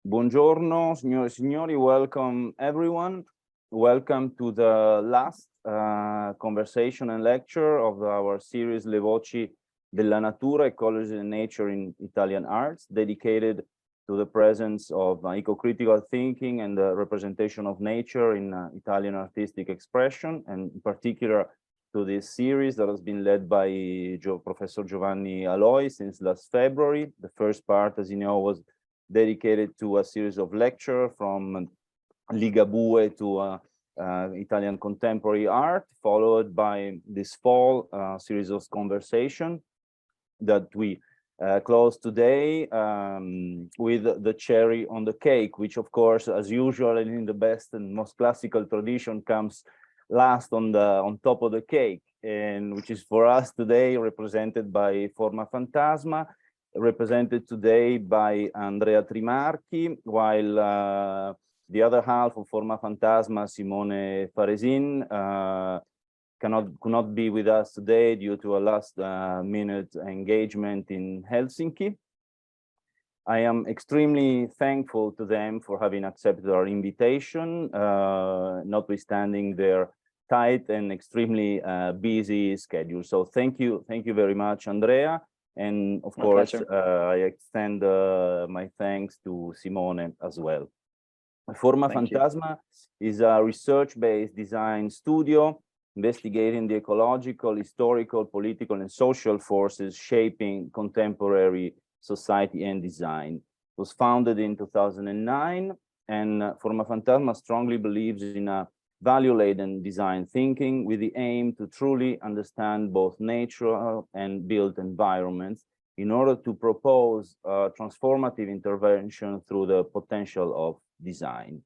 Buongiorno, signore e signori. Welcome, everyone. Welcome to the last conversation and lecture of our series Le Voci della Natura, Ecology and Nature in Italian Arts, dedicated to the presence of eco-critical thinking and the representation of nature in Italian artistic expression, and in particular to this series that has been led by Professor Giovanni Aloi since last February. The first part, as you know, was dedicated to a series of lectures from Ligabue to Italian contemporary art, followed by this fall series of conversation that we close today with the cherry on the cake, which of course, as usual and in the best and most classical tradition, comes last on top of the cake, and which is for us today represented by Formafantasma, represented today by Andrea Trimarchi, while the other half of Formafantasma, Simone Farresin, could not be with us today due to a last minute engagement in Helsinki. I am extremely thankful to them for having accepted our invitation, notwithstanding their tight and extremely busy schedule. So thank you very much, Andrea. And of course, I extend my thanks to Simone as well. Formafantasma is a research-based design studio investigating the ecological, historical, political, and social forces shaping contemporary society and design. It was founded in 2009, and Formafantasma strongly believes in a value-laden design thinking with the aim to truly understand both natural and built environments in order to propose transformative intervention through the potential of design.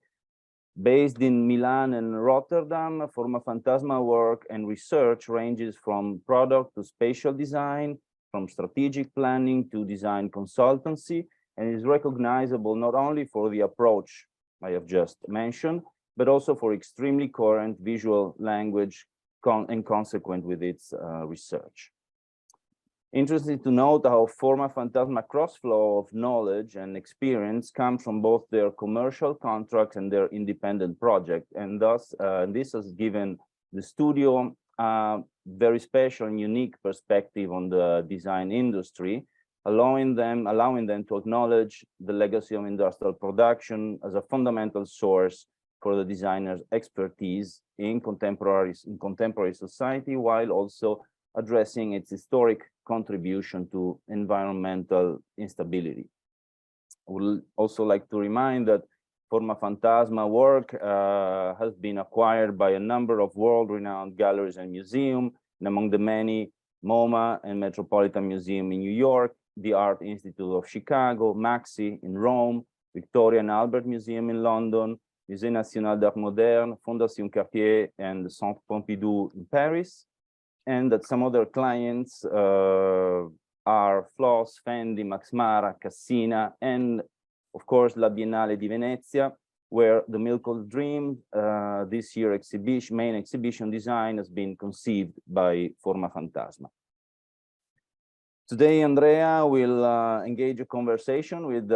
Based in Milan and Rotterdam, Formafantasma work and research ranges from product to spatial design, from strategic planning to design consultancy, and is recognizable not only for the approach I have just mentioned, but also for extremely coherent visual language and consequent with its research. Interesting to note how Formafantasma cross-flow of knowledge and experience comes from both their commercial contracts and their independent project, and thus this has given the studio a very special and unique perspective on the design industry, allowing them to acknowledge the legacy of industrial production as a fundamental source for the designer's expertise in contemporary society, while also addressing its historic contribution to environmental instability. I would also like to remind that Formafantasma work has been acquired by a number of world-renowned galleries and museums, and among the many, MoMA and Metropolitan Museum in New York, the Art Institute of Chicago, Maxi in Rome, Victoria and Albert Museum in London, Musée National d'Art Moderne, Fondation Cartier, and Centre Pompidou in Paris, and that some other clients are Floss, Fendi, Max Mara, Cassina, and of course La Biennale di Venezia, where the Milk's Dream this year main exhibition design has been conceived by Formafantasma. Today, Andrea will engage a conversation with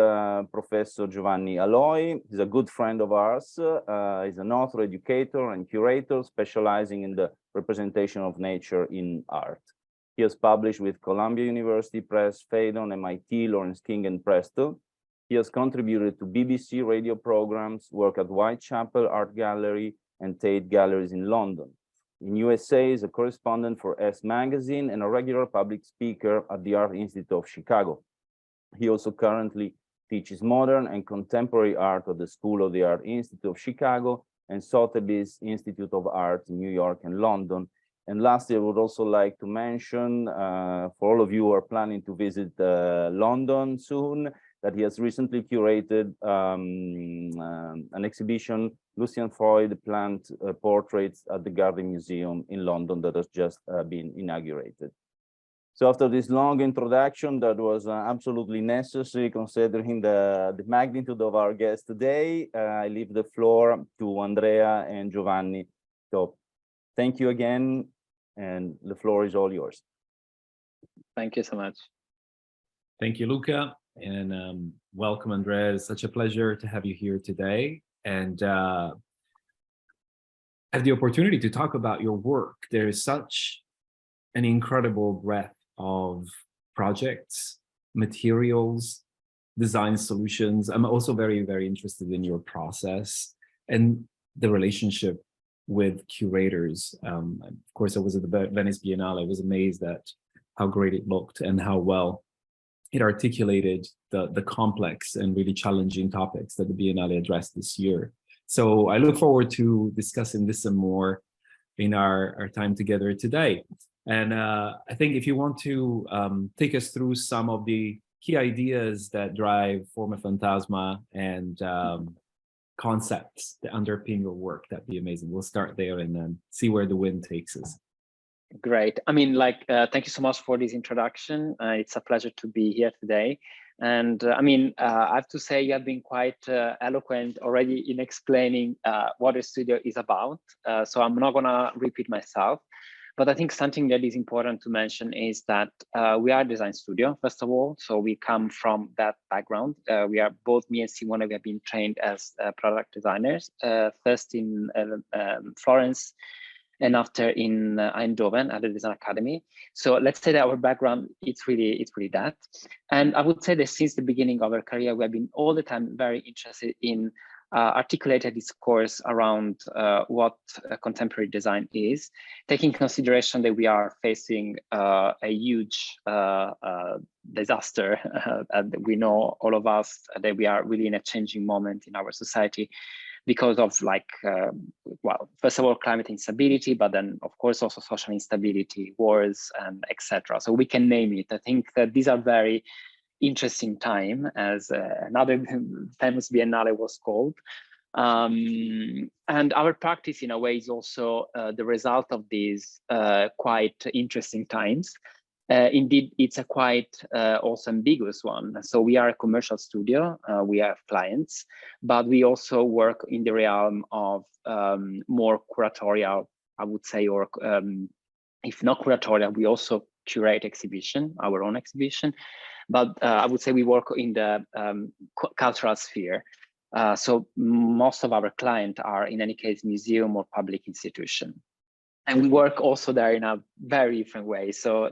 Professor Giovanni Aloi. He's a good friend of ours. He's an author, educator, and curator specializing in the representation of nature in art. He has published with Columbia University Press, Phaidon, MIT, Laurence King, and Prestel. He has contributed to BBC radio programs, work at Whitechapel Art Gallery and Tate Galleries in London. In USA, is a correspondent for Esse Magazine and a regular public speaker at the Art Institute of Chicago. He also currently teaches modern and contemporary art at the School of the Art Institute of Chicago and Sotheby's Institute of Art in New York and London. And lastly, I would also like to mention, for all of you who are planning to visit London soon, that he has recently curated an exhibition, Lucian Freud Plant Portraits at the Garden Museum in London, that has just been inaugurated. So after this long introduction that was absolutely necessary considering the magnitude of our guest today, I leave the floor to Andrea and Giovanni. So thank you again, and the floor is all yours. Thank you so much. Thank you, Luca. And welcome, Andrea. It's such a pleasure to have you here today and have the opportunity to talk about your work. There is such an incredible breadth of projects, materials, design solutions. I'm also very, very interested in your process and the relationship with curators. Of course, I was at the Venice Biennale. I was amazed at how great it looked and how well it articulated the complex and really challenging topics that the Biennale addressed this year. So I look forward to discussing this some more in our time together today. And I think if you want to take us through some of the key ideas that drive Formafantasma and concepts that underpin your work, that'd be amazing. We'll start there and then see where the wind takes us. Great. I mean, thank you so much for this introduction. It's a pleasure to be here today. And I have to say you have been quite eloquent already in explaining what a studio is about. So I'm not gonna repeat myself, but I think something that is important to mention is that we are a design studio, first of all. So we come from that background. We are both, me and Simone, we have been trained as product designers, first in Florence, and after in Eindhoven at the Design Academy. So let's say that our background, it's really that. And I would say that since the beginning of our career, we have been all the time very interested in articulated discourse around what contemporary design is, taking consideration that we are facing a huge disaster. And we know, all of us, that we are really in a changing moment in our society, because of well, first of all, climate instability, but then of course also social instability, wars, and etc. So we can name it. I think that these are very interesting time, as another famous Biennale was called. And our practice in a way is also the result of these quite interesting times. Indeed, it's a quite also ambiguous one. So we are a commercial studio, we have clients, but we also work in the realm of more curatorial, I would say, or if not curatorial, we also curate exhibition, our own exhibition. But I would say we work in the cultural sphere. So most of our clients are, in any case, museum or public institution. And we work also there in a very different way. So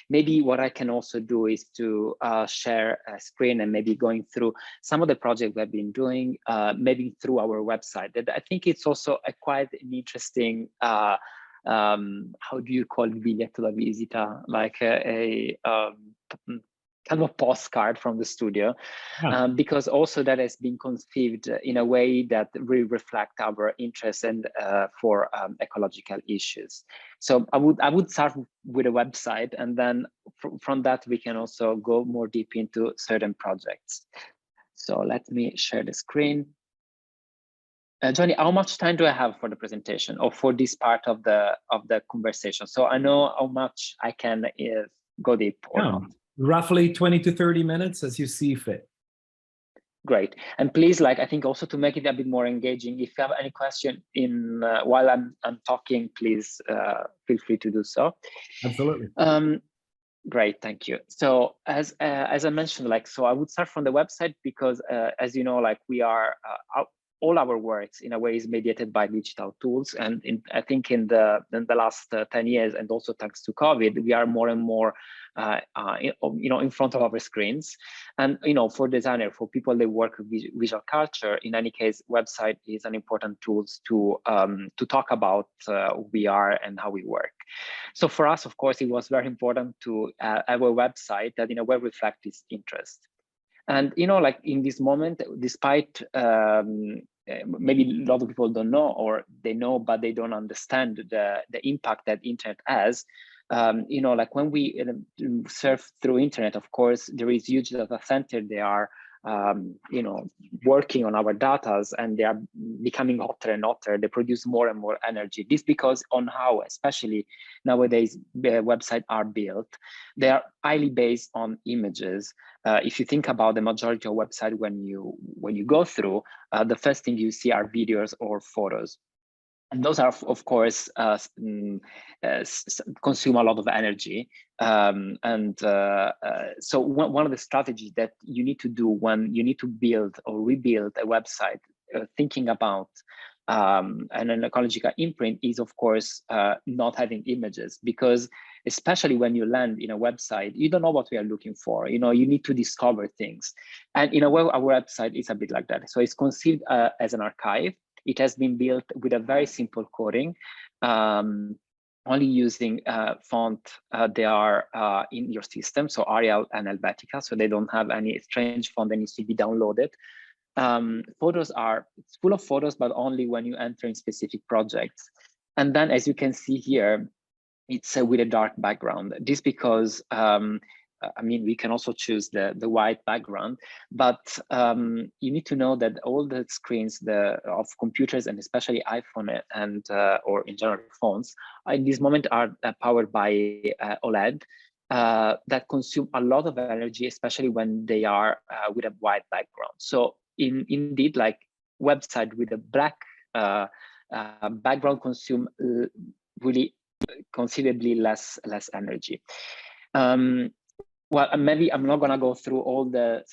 maybe what I can also do is to share a screen and maybe going through some of the projects we've been doing, maybe through our website. That I think it's also a quite an interesting, how do you call it, biglietto da visita, like a kind of a postcard from the studio, because also that has been conceived in a way that really reflect our interest and for ecological issues. So I would start with a website, and then from that we can also go more deep into certain projects. So let me share the screen. Johnny, how much time do I have for the presentation or for this part of the conversation? So I know how much I can go deep or not. Roughly 20 to 30 minutes as you see fit. Great. And please, I think also to make it a bit more engaging, if you have any question in while I'm talking, please feel free to do so. Absolutely. Great, thank you. So as I mentioned, so I would start from the website because as you know, we are all our works in a way is mediated by digital tools, and I think in the last 10 years, and also thanks to COVID, we are more and more in front of our screens. And for designer, for people that work with visual culture, in any case, website is an important tool to talk about who we are and how we work. So for us, of course, it was very important to have a website that in a way reflects this interest. And in this moment, despite maybe a lot of people don't know, or they know but they don't understand the impact that internet has. When we surf through internet, of course, there is huge data center. They are working on our data, and they are becoming hotter and hotter. They produce more and more energy. This because on how, especially nowadays, the websites are built. They are highly based on images. If you think about the majority of websites, when you go through, the first thing you see are videos or photos. And those are, of course, consume a lot of energy. So one of the strategies that you need to do when you need to build or rebuild a website, thinking about an ecological imprint is, of course, not having images, because especially when you land in a website, you don't know what we are looking for. You know, you need to discover things. And in a way, our website is a bit like that. So it's conceived as an archive. It has been built with a very simple coding, only using font they are in your system, so Arial and Helvetica, so they don't have any strange font that needs to be downloaded. Photos are, it's full of photos, but only when you enter in specific projects. And then, as you can see here, it's with a dark background. This because I mean, we can also choose the white background, but you need to know that all the screens of computers, and especially iPhone and or in general phones, in this moment are powered by OLED that consume a lot of energy, especially when they are with a white background. So indeed, like website with a black background consume really considerably less energy. Well, maybe I'm not going to go through all the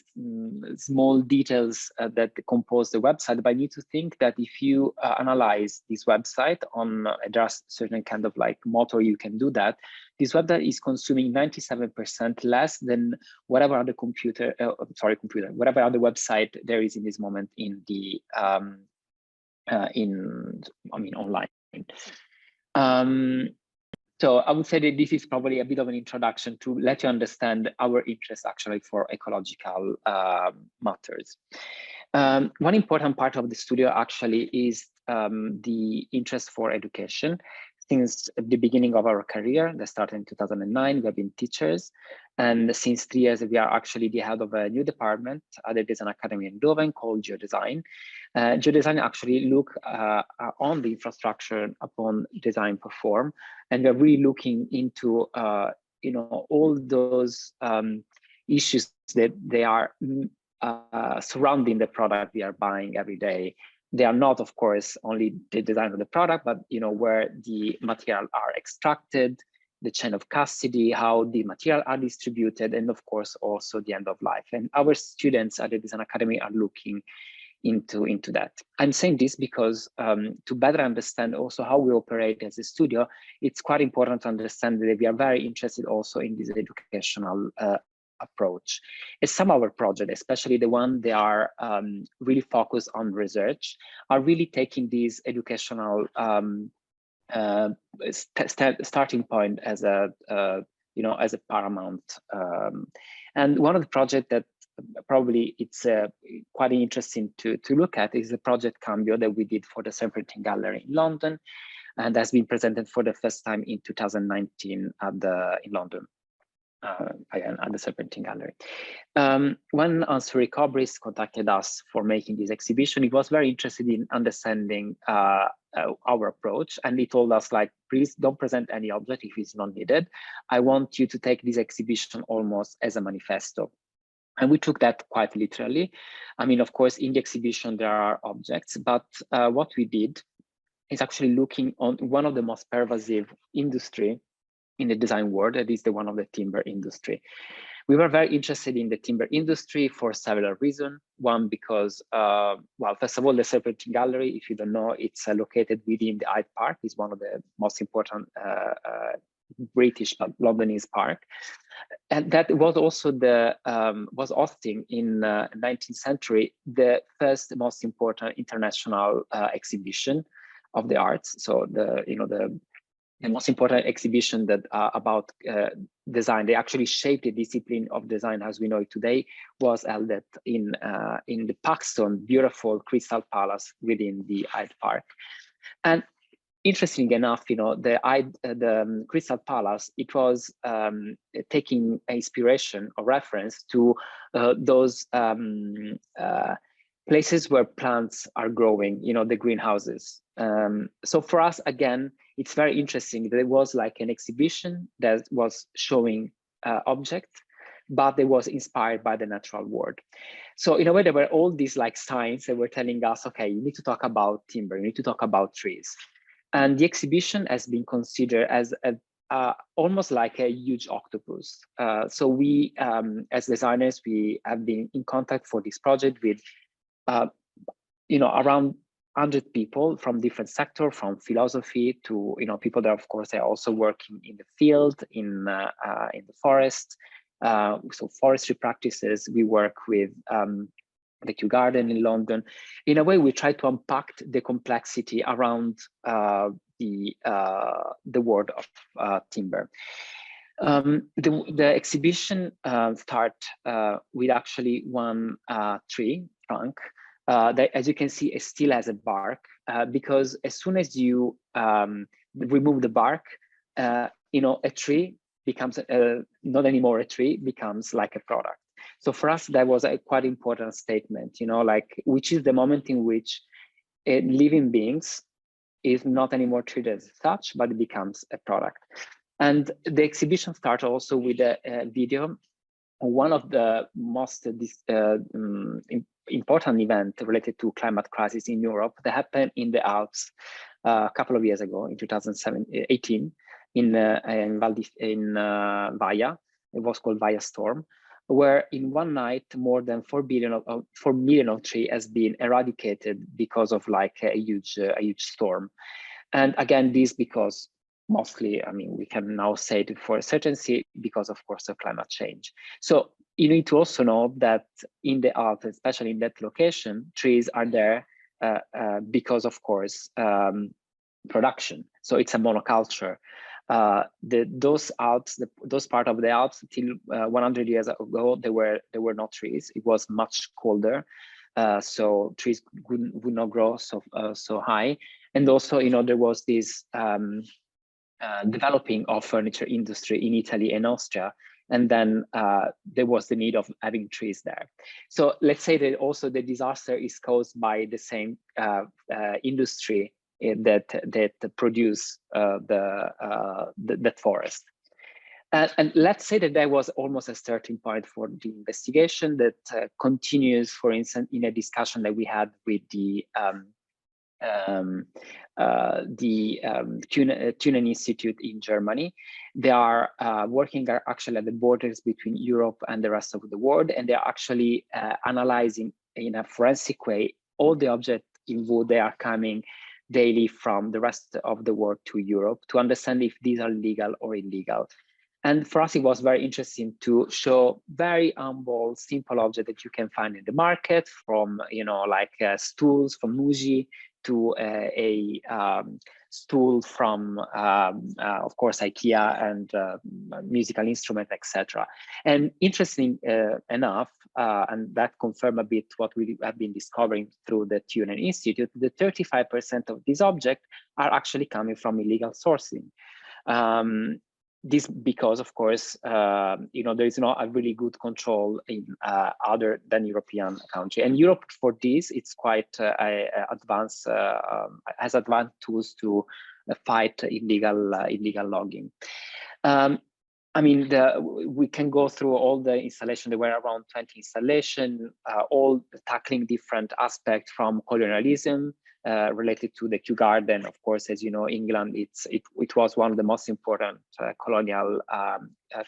small details that compose the website, but I need to think that if you analyze this website on just certain kind of like motor, you can do that. This website is consuming 97% less than whatever other whatever other website there is in this moment in the online. So I would say that this is probably a bit of an introduction to let you understand our interest actually for ecological matters. One important part of the studio actually is the interest for education. Since the beginning of our career, that started in 2009, we have been teachers. And since 3 years, we are actually the head of a new department at the Design Academy Eindhoven called Geodesign. Geodesign actually look on the infrastructure upon design perform. And we're really looking into all those issues that they are surrounding the product we are buying every day. They are not, of course, only the design of the product, but where the material are extracted, the chain of custody, how the material are distributed, and of course also the end of life. And our students at the Design Academy are looking into that. I'm saying this because to better understand also how we operate as a studio, it's quite important to understand that we are very interested also in this educational approach. As some of our projects, especially the one they are really focused on research, are really taking this educational starting point as a as a paramount. And one of the projects that probably it's quite interesting to look at is the project Cambio that we did for the Serpentine Gallery in London, and has been presented for the first time in 2019 in London. Again, at the Serpentine Gallery. When Ansari Kobris contacted us for making this exhibition, he was very interested in understanding our approach, and he told us, like, please don't present any object if it's not needed. I want you to take this exhibition almost as a manifesto. And we took that quite literally. I mean, of course, in the exhibition, there are objects, but what we did is actually looking on one of the most pervasive industry in the design world, that is the one of the timber industry. We were very interested in the timber industry for several reasons. One, because, well, first of all, the Serpentine Gallery, if you don't know, it's located within the Hyde Park. It's one of the most important British but Londonese park. And that was also was hosting in 19th century, the first most important international exhibition of the arts. So the most important exhibition that about design, they actually shaped the discipline of design as we know it today, was held in the Paxton beautiful Crystal Palace within the Hyde Park. And interesting enough, the Crystal Palace, it was taking inspiration or reference to those places where plants are growing, the greenhouses. So for us, again, it's very interesting. There was like an exhibition that was showing objects, but they was inspired by the natural world. So in a way, there were all these like signs that were telling us, okay, you need to talk about timber, you need to talk about trees. And the exhibition has been considered as almost like a huge octopus. So we, as designers, we have been in contact for this project with, around 100 people from different sectors, from philosophy to, people that, of course, are also working in the field, in the forest. So forestry practices, we work with the Kew Garden in London. In a way, we try to unpack the complexity around the world of timber. The exhibition start with actually one tree trunk that, as you can see, it still has a bark, because as soon as you remove the bark, a tree becomes not anymore a tree, becomes like a product. So for us, that was a quite important statement, like, which is the moment in which living beings is not anymore treated as such, but it becomes a product. And the exhibition starts also with a video. One of the most important events related to climate crisis in Europe that happened in the Alps a couple of years ago, in 2018, in Vaia. It was called Vaia Storm, where in one night more than 4 million of trees has been eradicated because of like a huge storm. And again, this because mostly, I mean, we can now say it for a certainty, because of course of climate change. So you need to also know that in the Alps, especially in that location, trees are there because of course production. So it's a monoculture. Those Alps, those part of the Alps, till 100 years ago, there were not trees. It was much colder, so trees would not grow so high. And also, there was this developing of furniture industry in Italy and Austria, and then there was the need of having trees there. So let's say that also the disaster is caused by the same industry that produce that forest. And let's say that there was almost a starting point for the investigation that continues, for instance, in a discussion that we had with the Thünen Institute in Germany. They are working actually at the borders between Europe and the rest of the world, and they are actually analyzing in a forensic way all the objects in wood that are coming daily from the rest of the world to Europe to understand if these are legal or illegal. And for us, it was very interesting to show very humble, simple objects that you can find in the market, from like stools from Muji to a stool from, of course, IKEA, and musical instrument, etc. And interesting enough, and that confirmed a bit what we have been discovering through the Thünen Institute, the 35% of these objects are actually coming from illegal sourcing. This because, of course, there is not a really good control in other than European country. And Europe, for this, it's quite advanced, has advanced tools to fight illegal logging. I mean, we can go through all the installation. There were around 20 installations, all tackling different aspects from colonialism, related to the Kew Garden. Of course, as you know, England, it was one of the most important colonial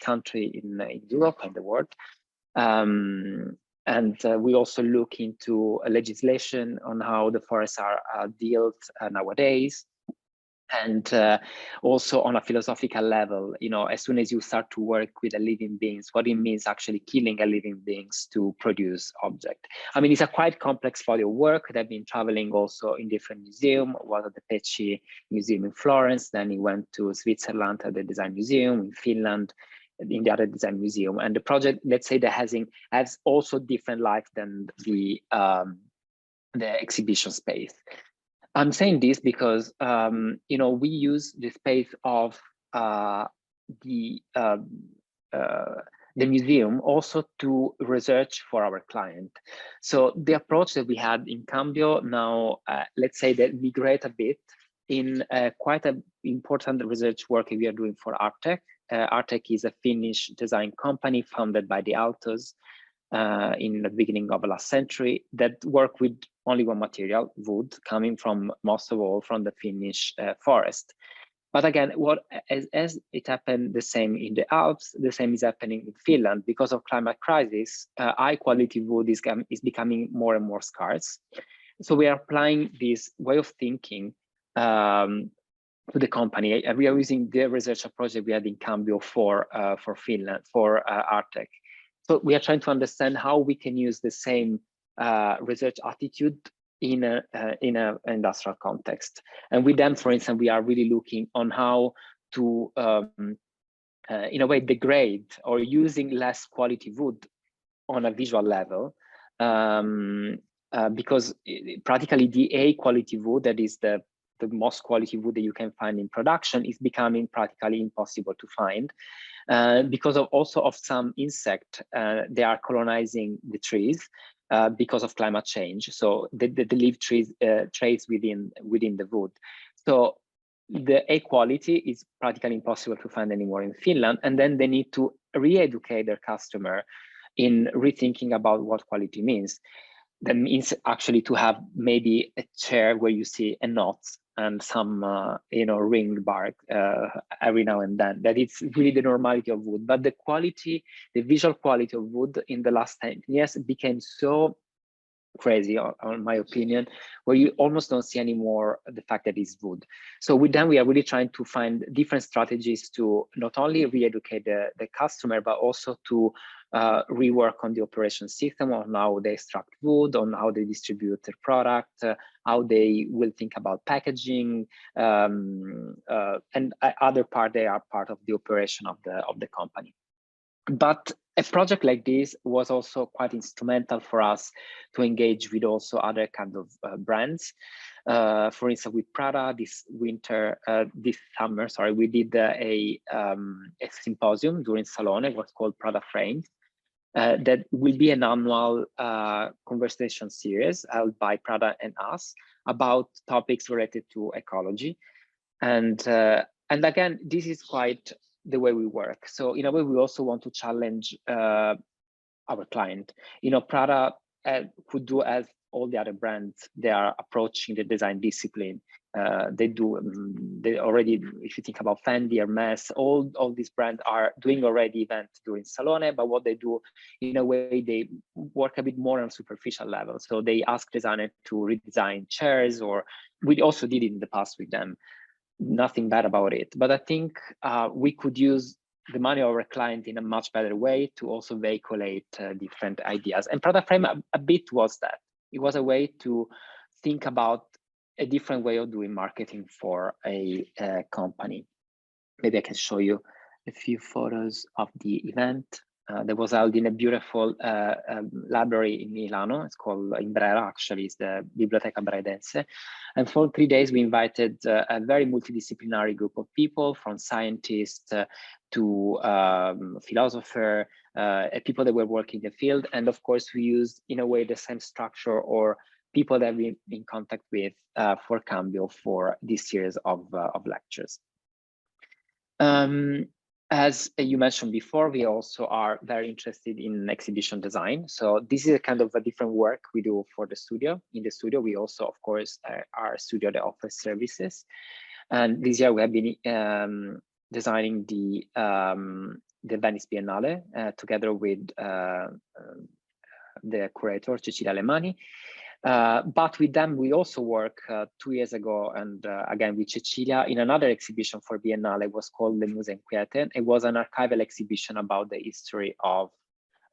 country in Europe and the world. And we also look into legislation on how the forests are dealt nowadays. And also on a philosophical level, as soon as you start to work with a living beings, what it means actually killing a living beings to produce object. I mean, it's a quite complex body of work. They've been traveling also in different museums. One at the Tate Museum in Florence, then he went to Switzerland at the Design Museum, in Finland, in the other design museum. And the project, let's say, that has also different life than the exhibition space. I'm saying this because, we use the space of the museum also to research for our client. So the approach that we had in Cambio now, let's say that migrate a bit in quite an important research work we are doing for Artek. Artek is a Finnish design company founded by the Aaltos in the beginning of the last century that work with only one material, wood, coming from most of all from the Finnish forest. But again, as it happened the same in the Alps, the same is happening in Finland. Because of climate crisis, high quality wood is becoming more and more scarce. So we are applying this way of thinking to the company. We are using the research approach that we had in Cambio for Finland, for Artec. So we are trying to understand how we can use the same research attitude in a industrial context. And with them, for instance, we are really looking on how to, in a way, degrade or using less quality wood on a visual level, because practically the A quality wood, that is the most quality wood that you can find in production, is becoming practically impossible to find because of also of some insect. They are colonizing the trees because of climate change. So they leave trace within the wood. So the A quality is practically impossible to find anymore in Finland, and then they need to re-educate their customer in rethinking about what quality means. That means actually to have maybe a chair where you see a knot and some ringed bark every now and then. That it's really the normality of wood. But the quality, the visual quality of wood in the last 10 years became so crazy, in my opinion, where you almost don't see anymore the fact that it's wood. So with them, we are really trying to find different strategies to not only re-educate the customer, but also to rework on the operation system, on how they extract wood, on how they distribute their product, how they will think about packaging, and other part, they are part of the operation of the company. But a project like this was also quite instrumental for us to engage with also other kind of brands. For instance, with Prada this summer, sorry, we did a symposium during Salone. It was called Prada Framed. That will be an annual conversation series held by Prada and us about topics related to ecology. And again, this is quite the way we work. So in a way, we also want to challenge our client. Prada could do as all the other brands. They are approaching the design discipline. They already, if you think about Fendi, Hermes, all these brands are doing already events during Salone, but what they do, in a way, they work a bit more on superficial level. So they ask designers to redesign chairs, or we also did it in the past with them. Nothing bad about it, but I think we could use the money of our client in a much better way to also vehiculate different ideas. And Prada Frame a bit was that. It was a way to think about a different way of doing marketing for a company. Maybe I can show you a few photos of the event. That was held in a beautiful library in Milano. It's called in Brera, actually, it's the Biblioteca Bredense. And for 3 days, we invited a very multidisciplinary group of people, from scientists to philosophers, people that were working in the field. And of course, we used, in a way, the same structure or people that we've been in contact with for Cambio for this series of lectures. As you mentioned before, we also are very interested in exhibition design. So this is a kind of a different work we do for the studio. In the studio, we also, of course, are a studio that offers services. And this year we have been designing the Venice Biennale together with the curator, Cecilia Alemani. But with them, we also worked 2 years ago, and again with Cecilia, in another exhibition for Biennale. It was called Le Muse Inquiete. It was an archival exhibition about the history of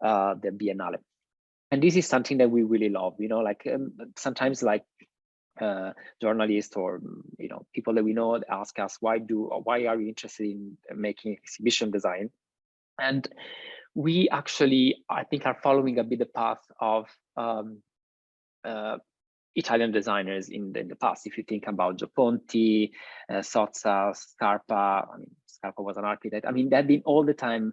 the Biennale. And this is something that we really love, like sometimes like journalists or people that we know ask us, why are you interested in making exhibition design? And we actually, I think, are following a bit the path of Italian designers in the past. If you think about Gio Ponti, Sozza, Scarpa, Scarpa was an architect. They've been all the time,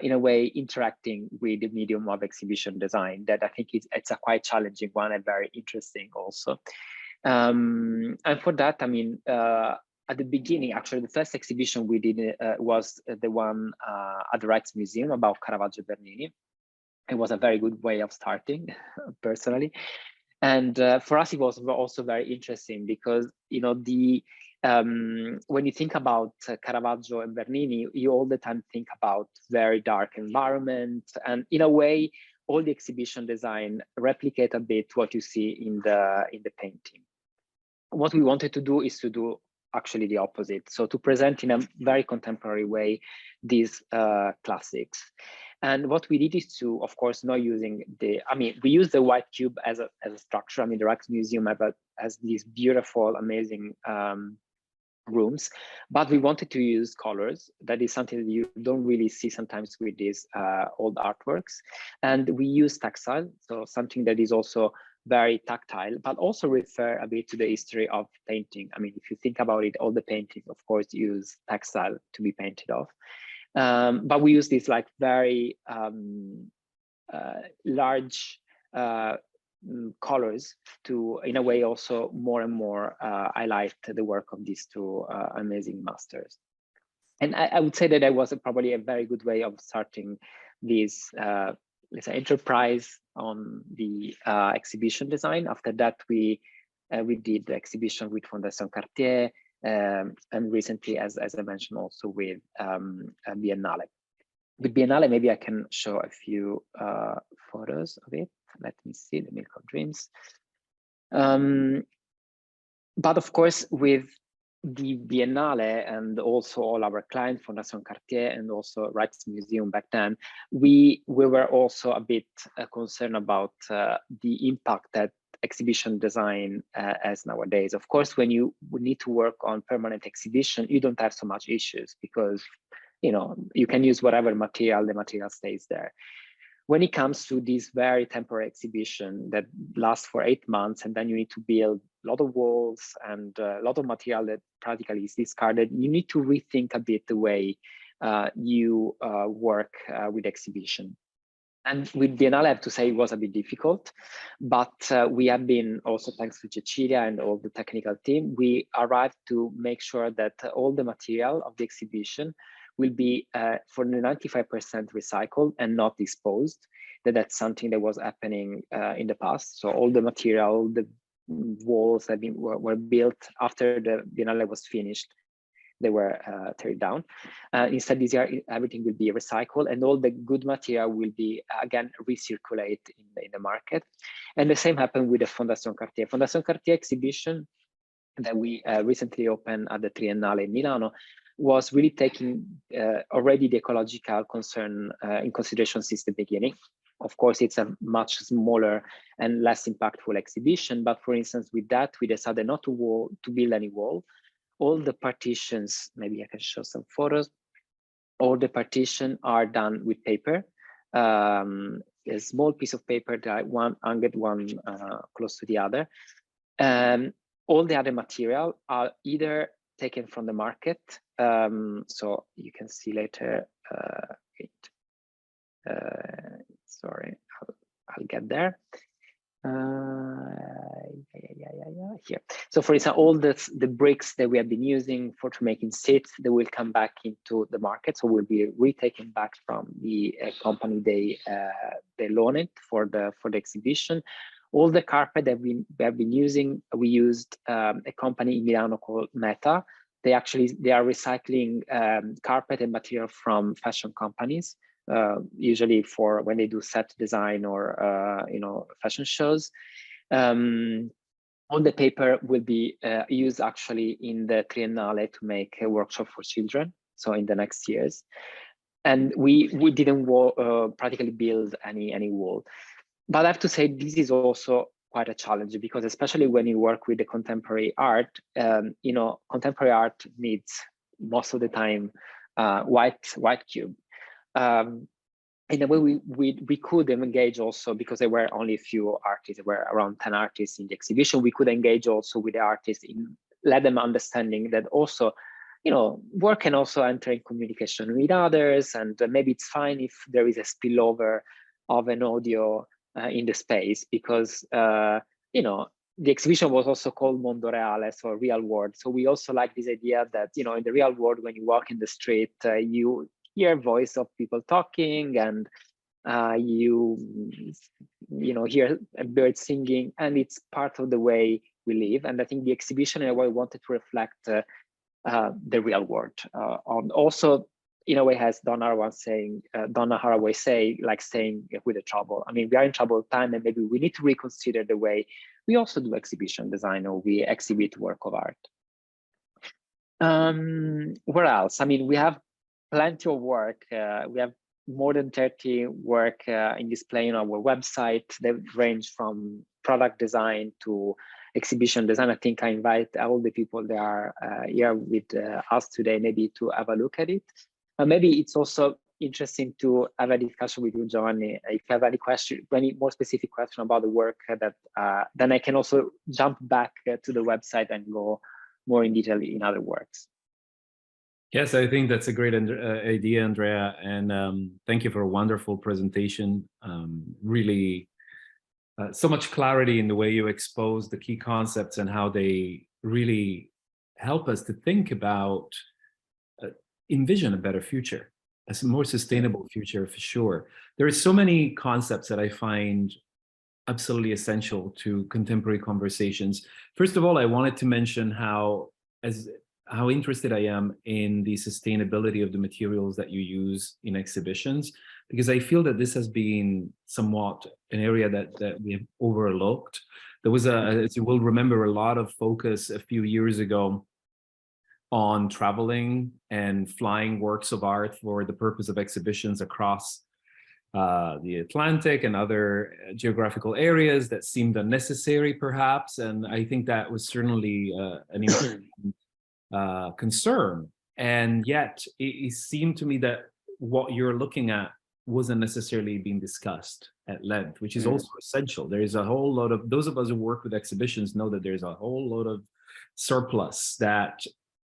in a way, interacting with the medium of exhibition design. That I think it's a quite challenging one and very interesting also. And for that, at the beginning, actually, the first exhibition we did was the one at the Rijksmuseum about Caravaggio Bernini. It was a very good way of starting, personally. And for us, it was also very interesting because, you know, when you think about Caravaggio and Bernini, you all the time think about very dark environment, and in a way, all the exhibition design replicate a bit what you see in the painting. What we wanted to do is to do actually the opposite. So to present in a very contemporary way these classics. And what we did is to, of course, not using we use the white cube as a structure. I mean, the Rijksmuseum has these beautiful, amazing rooms, but we wanted to use colors. That is something that you don't really see sometimes with these old artworks. And we use textile, so something that is also very tactile, but also refer a bit to the history of painting. I mean, if you think about it, all the paintings, of course, use textile to be painted off. But we use these like very large colors to, in a way, also more and more highlight the work of these two amazing masters. And I would say that that was probably a very good way of starting this, let's say, enterprise on the exhibition design. After that, we did the exhibition with Fondation Cartier, and recently, as I mentioned, also with Biennale. With Biennale, maybe I can show a few photos of it. Let me see, the Milk of Dreams. But of course, with the Biennale and also all our clients, Fondation Cartier and also Rijksmuseum back then, we were also a bit concerned about the impact that exhibition design has nowadays. Of course, when you need to work on permanent exhibition, you don't have so much issues because, you know, you can use whatever material, the material stays there. When it comes to this very temporary exhibition that lasts for 8 months, and then you need to build a lot of walls and a lot of material that practically is discarded, you need to rethink a bit the way you work with exhibition. And with Biennale, I have to say it was a bit difficult, but we have been also, thanks to Cecilia and all the technical team, we arrived to make sure that all the material of the exhibition will be for 95% recycled and not disposed. That's something that was happening in the past. So all the material, the walls that were built after the Biennale was finished, they were teared down. Instead, this year, everything will be recycled and all the good material will be, again, recirculate in the market. And the same happened with the Fondation Cartier. Fondation Cartier exhibition that we recently opened at the Triennale in Milano was really taking already the ecological concern in consideration since the beginning. Of course, it's a much smaller and less impactful exhibition, but for instance, with that, we decided not to build any wall. All the partitions, maybe I can show some photos, all the partitions are done with paper, a small piece of paper that one angled, one close to the other. All the other material are either taken from the market. So you can see later, sorry, I'll get there. Here. So for example, all the bricks that we have been using to making seats, they will come back into the market. So will be retaken back from the company they loan it for the exhibition. All the carpet that we have been using, we used a company in Milano called Meta. They are recycling carpet and material from fashion companies, usually for when they do set design or fashion shows. All the paper will be used actually in the Triennale to make a workshop for children, so in the next years. And we didn't practically build any wall. But I have to say, this is also quite a challenge because especially when you work with the contemporary art, contemporary art needs most of the time white cube. In a way, we could engage also because there were only a few artists. There were around 10 artists in the exhibition. We could engage also with the artists let them understanding that also, work can also enter in communication with others, and maybe it's fine if there is a spillover of an audio in the space because the exhibition was also called Mondo Reale, so real world. So we also like this idea that in the real world, when you walk in the street, you hear voice of people talking, and you know, hear a bird singing, and it's part of the way we live. And I think the exhibition in a way wanted to reflect the real world. On also, in a way, as Donna Haraway say, like saying with the trouble. I mean, we are in troubled time, and maybe we need to reconsider the way we also do exhibition design, or we exhibit work of art. Where else? I mean, we have plenty of work. We have more than 30 work in display on our website. They range from product design to exhibition design. I think I invite all the people that are here with us today, maybe to have a look at it. Maybe it's also interesting to have a discussion with you, Giovanni. If you have any question, any more specific question about the work, that then I can also jump back to the website and go more in detail in other works. Yes, I think that's a great idea, Andrea, and thank you for a wonderful presentation. Really, so much clarity in the way you expose the key concepts and how they really help us to think about, envision a better future, a more sustainable future for sure. There are so many concepts that I find absolutely essential to contemporary conversations. First of all, I wanted to mention how interested I am in the sustainability of the materials that you use in exhibitions, because I feel that this has been somewhat an area that we have overlooked. There was, as you will remember, a lot of focus a few years ago on traveling and flying works of art for the purpose of exhibitions across the Atlantic and other geographical areas that seemed unnecessary, perhaps. And I think that was certainly an important concern. And yet it seemed to me that what you're looking at wasn't necessarily being discussed at length, which is also essential. There is a whole lot of, those of us who work with exhibitions know that there's a whole lot of surplus that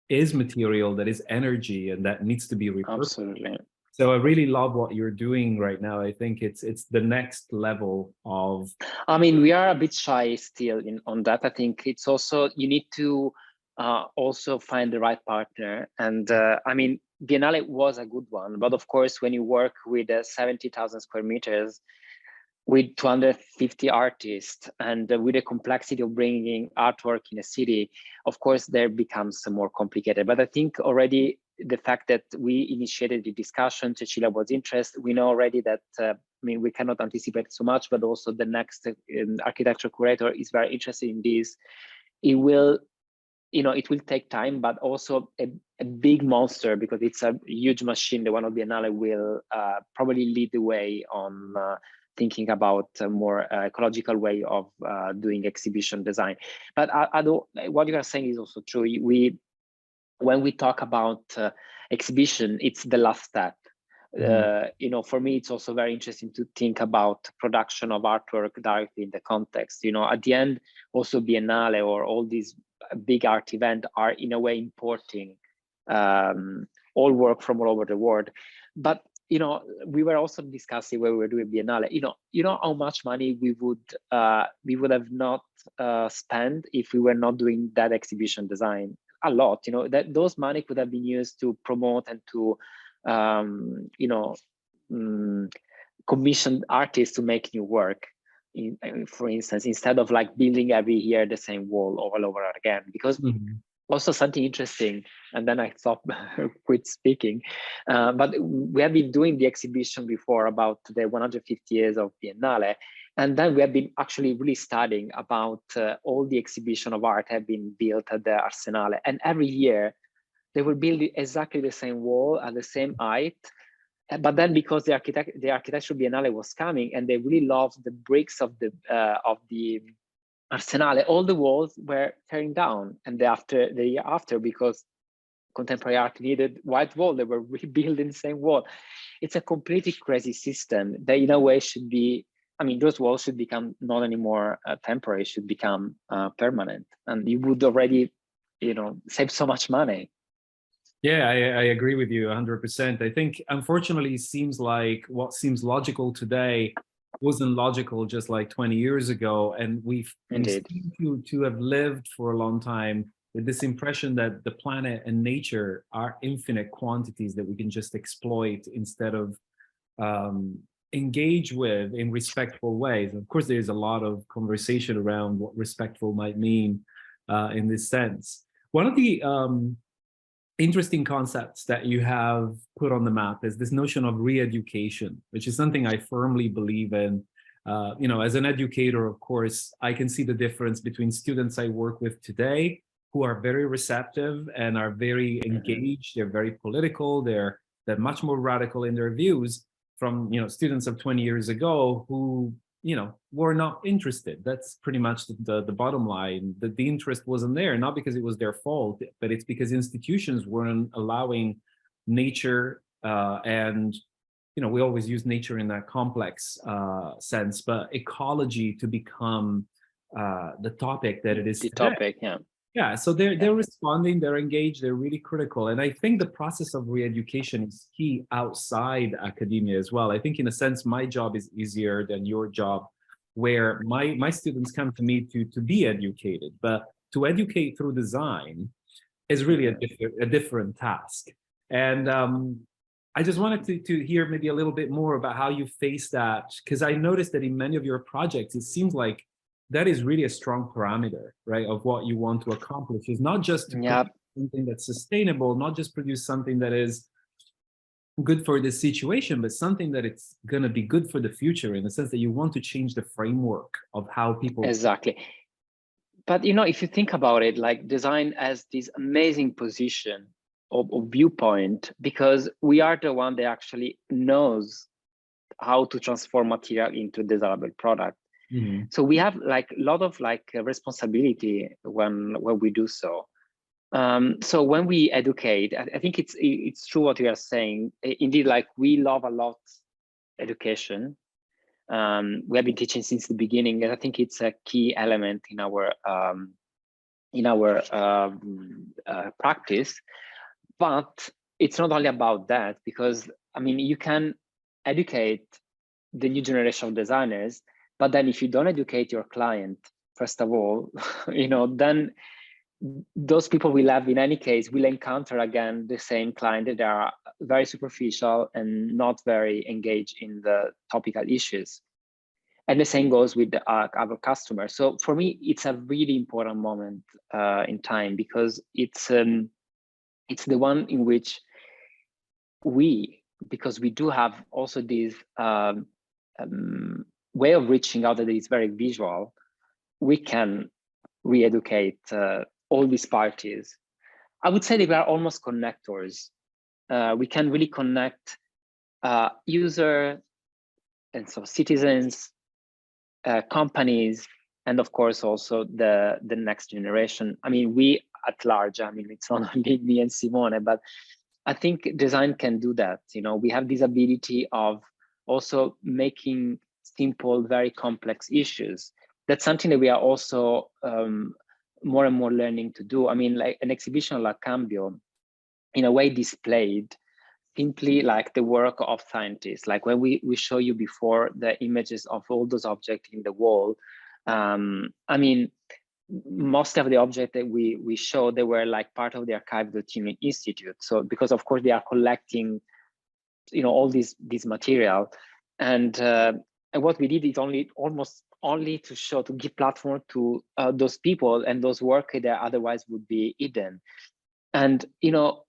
is material, that is energy, and that needs to be repurposed. Absolutely. So I really love what you're doing right now. I think it's the next level of. I mean, we are a bit shy still on that. I think it's also, you need to also find the right partner. And I mean, Biennale was a good one, but of course, when you work with 70,000 square meters, with 250 artists, and with the complexity of bringing artwork in a city, of course, there becomes more complicated. But I think already the fact that we initiated the discussion, Cecilia was interested, we know already that, I mean, we cannot anticipate so much, but also the next architecture curator is very interested in this. It will, you know, it will take time, but also a big monster, because it's a huge machine. The one of Biennale will probably lead the way on thinking about a more ecological way of doing exhibition design. But what you are saying is also true. When we talk about exhibition, it's the last step. You know, for me, it's also very interesting to think about production of artwork directly in the context. You know, at the end, also Biennale or all these big art events are in a way importing all work from all over the world. But you know, we were also discussing when we were doing Biennale. You know how much money we would have not spent if we were not doing that exhibition design. A lot. You know, that those money could have been used to promote and to you know, commission artists to make new work. For instance, instead of like building every year the same wall all over again, because. Also something interesting, and then I stop, quit speaking. But we have been doing the exhibition before about the 150 years of Biennale, and then we have been actually really studying about all the exhibition of art have been built at the Arsenale, and every year they will build exactly the same wall at the same height. But then, because the architectural Biennale was coming, and they really loved the bricks of the Arsenale, all the walls were tearing down, and the year after, because contemporary art needed white wall, they were rebuilding the same wall. It's a completely crazy system that in a way should be, I mean, those walls should become not anymore temporary, should become permanent, and you would already, you know, save so much money. Yeah, I agree with you 100%. I think, unfortunately, it seems like what seems logical today wasn't logical just like 20 years ago. And we seem to have lived for a long time with this impression that the planet and nature are infinite quantities that we can just exploit instead of engage with in respectful ways. Of course, there's a lot of conversation around what respectful might mean in this sense. One of the interesting concepts that you have put on the map is this notion of re-education, which is something I firmly believe in. You know, as an educator, of course, I can see the difference between students I work with today who are very receptive and are very engaged. They're very political. They're much more radical in their views from, you know, students of 20 years ago who, you know, were not interested. That's pretty much the bottom line. That the interest wasn't there, not because it was their fault, but it's because institutions weren't allowing nature and, you know, we always use nature in that complex sense, but ecology to become the topic that it is the today. topic, yeah. Yeah, so they're responding, they're engaged, they're really critical. And I think the process of re-education is key outside academia as well. I think in a sense, my job is easier than your job, where my students come to me to be educated, but to educate through design is really a different task. And I just wanted to hear maybe a little bit more about how you face that, because I noticed that in many of your projects, it seems like that is really a strong parameter, right, of what you want to accomplish. Is not just to produce something that's sustainable, not just produce something that is good for this situation, but something that it's going to be good for the future, in the sense that you want to change the framework of how people. Exactly. But, you know, if you think about it, like design has this amazing position of viewpoint, because we are the one that actually knows how to transform material into a desirable product. So we have like a lot of like responsibility when we do so. So when we educate, I think it's true what you are saying. Indeed, like we love a lot education. We have been teaching since the beginning, and I think it's a key element in our practice. But it's not only about that, because I mean, you can educate the new generation of designers, but then if you don't educate your client, first of all, you know, then those people will have, in any case, will encounter again the same client that are very superficial and not very engaged in the topical issues. And the same goes with our customers. So for me, it's a really important moment in time, because it's the one in which because we do have also this way of reaching out that is very visual, we can re-educate all these parties. I would say they are almost connectors. We can really connect user and so citizens, companies, and of course also the next generation. I mean, we at large, I mean, it's not only me and Simone, but I think design can do that. You know, we have this ability of also making simple, very complex issues. That's something that we are also more and more learning to do. I mean, like an exhibition like Cambio, in a way displayed simply like the work of scientists. Like when we show you before the images of all those objects in the wall, I mean, most of the objects that we show, they were like part of the archive of the Turing Institute. So because of course they are collecting, you know, all this material, and what we did is almost only to give platform to those people and those work that otherwise would be hidden. And you know,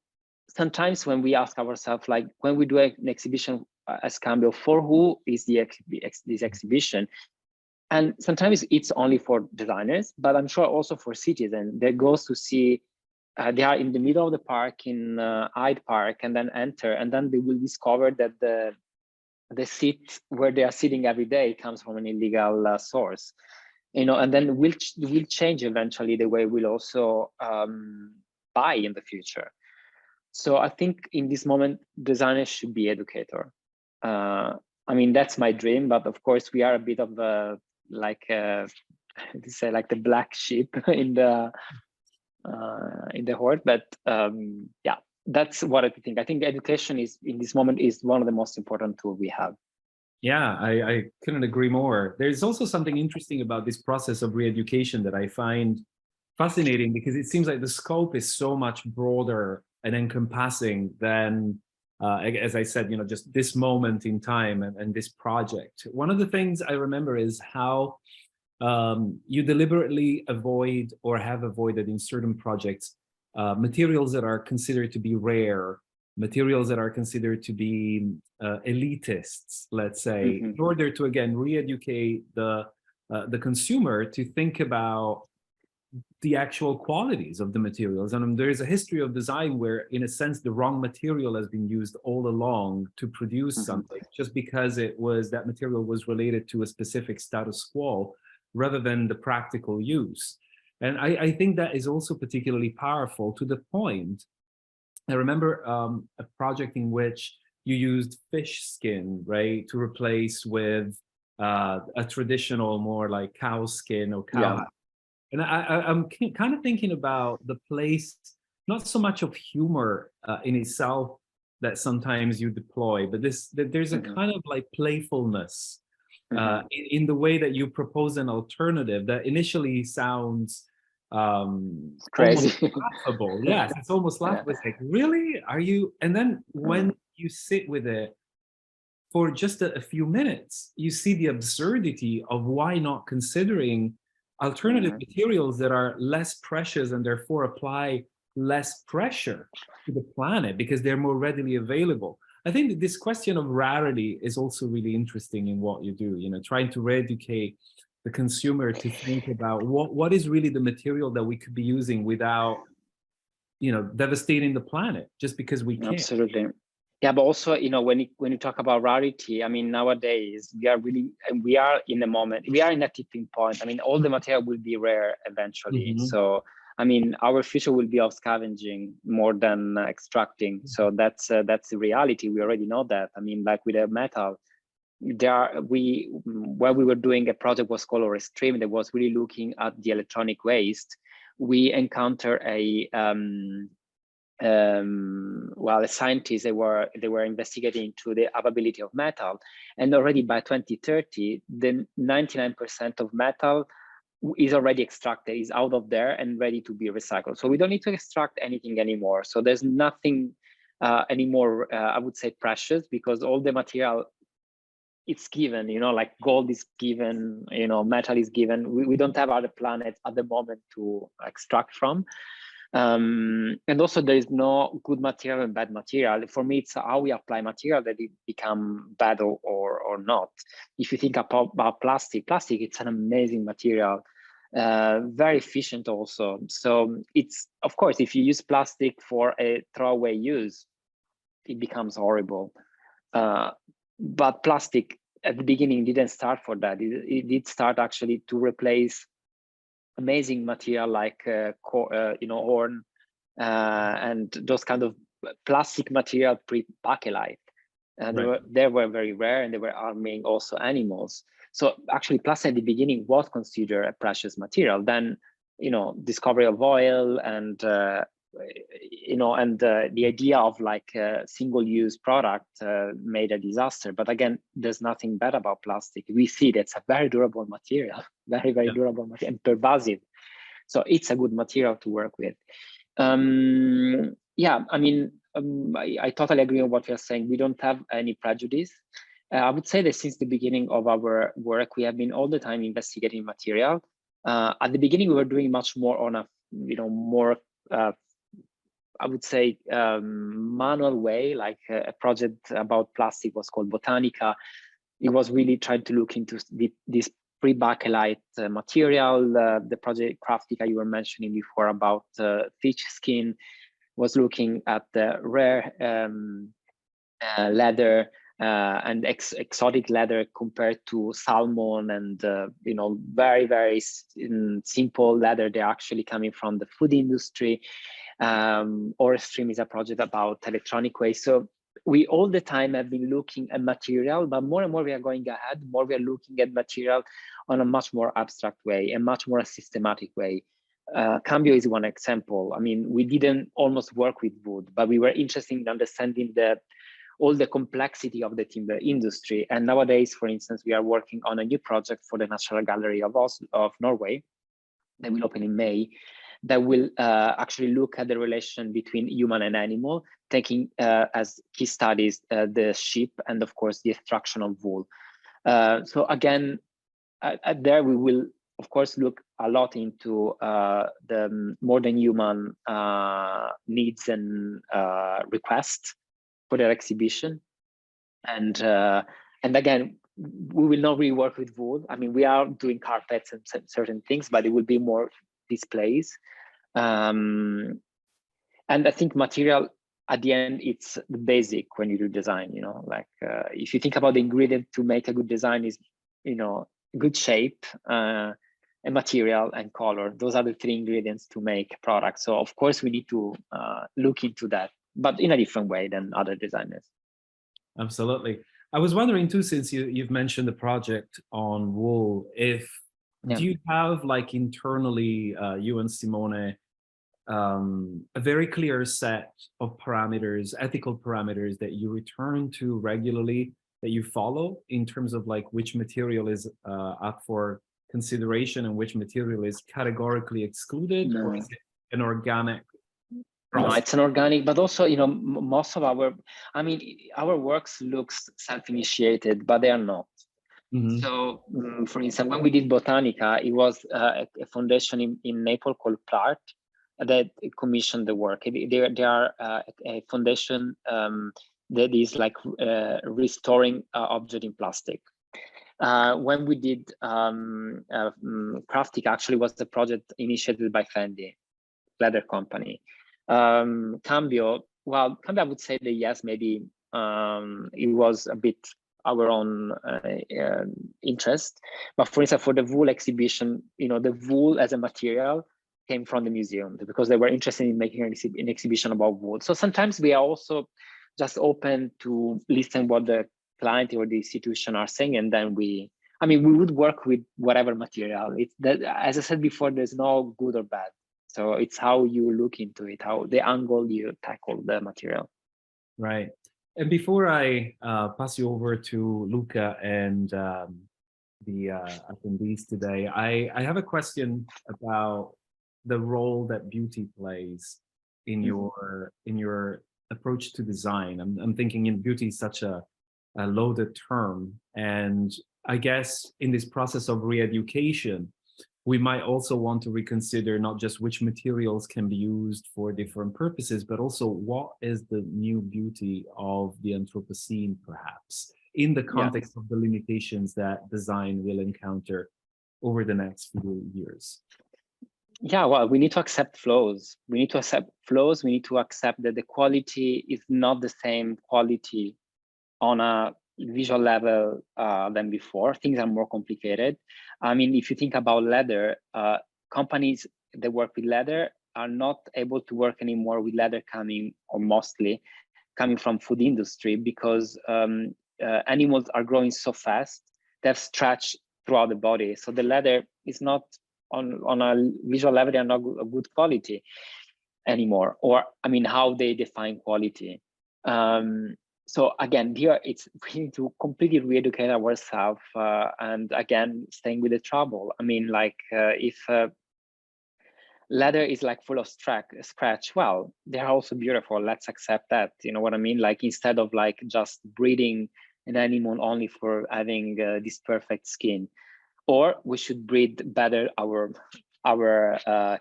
sometimes when we ask ourselves, like when we do an exhibition as Cambio, for who is this exhibition? And sometimes it's only for designers, but I'm sure also for citizens that goes to see, they are in the middle of the park in Hyde Park, and then enter, and then they will discover that the seat where they are sitting every day comes from an illegal source, you know, and then we'll change eventually the way we'll also buy in the future. So I think in this moment, designers should be educator. I mean, that's my dream, but of course we are a bit of a, like say, like the black sheep in the horde. But yeah, that's what I think. I think education is, in this moment, is one of the most important tools we have. Yeah, I couldn't agree more. There's also something interesting about this process of re-education that I find fascinating, because it seems like the scope is so much broader and encompassing than as I said, just this moment in time and this project. One of the things I remember is how you deliberately avoid or have avoided in certain projects materials that are considered to be rare, materials that are considered to be elitists, let's say, in order to, again, re-educate the consumer to think about the actual qualities of the materials. And there is a history of design where, in a sense, the wrong material has been used all along to produce something, just because that material was related to a specific status quo rather than the practical use. And I think that is also particularly powerful, to the point. I remember a project in which you used fish skin, right, to replace with a traditional, more like cow skin or cow. Yeah. And I'm kind of thinking about the place, not so much of humor in itself that sometimes you deploy, but there's a kind of like playfulness in the way that you propose an alternative that initially sounds crazy, almost laughable. Yes, it's almost laughable. It's like, really? Are you? And then when you sit with it for just a few minutes, you see the absurdity of why not considering alternative materials that are less precious and therefore apply less pressure to the planet because they're more readily available. I think that this question of rarity is also really interesting in what you do, trying to re-educate the consumer to think about what is really the material that we could be using without, devastating the planet just because we can. Absolutely. Yeah, but also, when you talk about rarity, I mean, nowadays we are in a moment, we are in a tipping point. I mean, all the material will be rare eventually. So, I mean, our future will be of scavenging more than extracting. So that's the reality. We already know that. I mean, like with a metal, when we were doing a project was called a stream that was really looking at the electronic waste. We encountered a scientists, they were investigating into the availability of metal, and already by 2030 the 99% of metal is already extracted, is out of there and ready to be recycled. So we don't need to extract anything anymore. So there's nothing anymore, I would say, precious, because all the material, it's given, like gold is given, metal is given. We don't have other planets at the moment to extract from. And also there is no good material and bad material. For me, it's how we apply material that it become bad or not. If you think about plastic, it's an amazing material, very efficient also. So it's, of course, if you use plastic for a throwaway use, it becomes horrible. But plastic at the beginning didn't start for that. It did start actually to replace amazing material like horn and those kind of plastic material pre-bakelite, and they were very rare, and they were harming also animals. So actually plastic at the beginning was considered a precious material. Then discovery of oil and the idea of like a single-use product made a disaster. But again, there's nothing bad about plastic. We see that's a very durable material, very durable material, and pervasive. So it's a good material to work with. I mean, I totally agree on what you're saying. We don't have any prejudice. I would say that since the beginning of our work, we have been all the time investigating material. At the beginning, we were doing much more on a more I would say manual way, like a project about plastic was called Botanica. It was really trying to look into this pre-bakelite material. The project Craftica you were mentioning before about fish skin was looking at the rare leather and exotic leather compared to salmon and very simple leather. They're actually coming from the food industry. Or Stream is a project about electronic waste. So we all the time have been looking at material, but more and more we are going ahead, more we are looking at material on a much more abstract way, a much more systematic way. Cambio is one example. I mean, we didn't almost work with wood, but we were interested in understanding all the complexity of the timber industry. And nowadays, for instance, we are working on a new project for the National Gallery of Norway that will open in May. that will actually look at the relation between human and animal, taking as key studies the sheep and of course the extraction of wool. So again, there we will of course look a lot into the more than human needs and requests for their exhibition. And again, we will not really work with wood. I mean, we are doing carpets and certain things, but it will be more displays. And I think material at the end, it's the basic when you do design, you know, like if you think about the ingredient to make a good design is, you know, good shape, a material and color. Those are the three ingredients to make a product. So of course we need to look into that, but in a different way than other designers. Absolutely. I was wondering too, since you've mentioned the project on wool, if do you have like internally, you and Simone, a very clear set of parameters, ethical parameters that you return to regularly, that you follow in terms of like which material is up for consideration and which material is categorically excluded? No. Or is it an organic process? No, it's an organic, but also, you know, most of our, I mean, our works looks self-initiated, but they are not. Mm-hmm. So, for instance, when we did Botanica, it was a foundation in Naples called Plart that commissioned the work. They are a foundation that is like restoring object in plastic. When we did Craftic, actually was the project initiated by Fendi, leather company. Cambio, well, Cambio, I would say that yes, maybe it was a bit our own interest. But for instance, for the wool exhibition, you know, the wool as a material came from the museum because they were interested in making an exhibition about wool. So sometimes we are also just open to listen what the client or the institution are saying, and then we would work with whatever material. It's that, as I said before, there's no good or bad. So it's how you look into it, how the angle you tackle the material. Right. And before I pass you over to Luca and the attendees today, I have a question about the role that beauty plays in your approach to design. I'm thinking in beauty is such a loaded term, and I guess in this process of re-education, we might also want to reconsider not just which materials can be used for different purposes, but also what is the new beauty of the Anthropocene, perhaps, in the context of the limitations that design will encounter over the next few years. Yeah, well, we need to accept flows. We need to accept flows. We need to accept that the quality is not the same quality on a visual level than before. Things are more complicated. I mean, if you think about leather, companies that work with leather are not able to work anymore with leather mostly coming from food industry because animals are growing so fast, they have stretch throughout the body. So the leather is not on a visual level, they are not a good quality anymore. Or, I mean, how they define quality. So again, here we need to completely re-educate ourselves and again, staying with the trouble. I mean, like if leather is like full of scratch, well, they're also beautiful. Let's accept that. You know what I mean? Like instead of like just breeding an animal only for having this perfect skin, or we should breed better our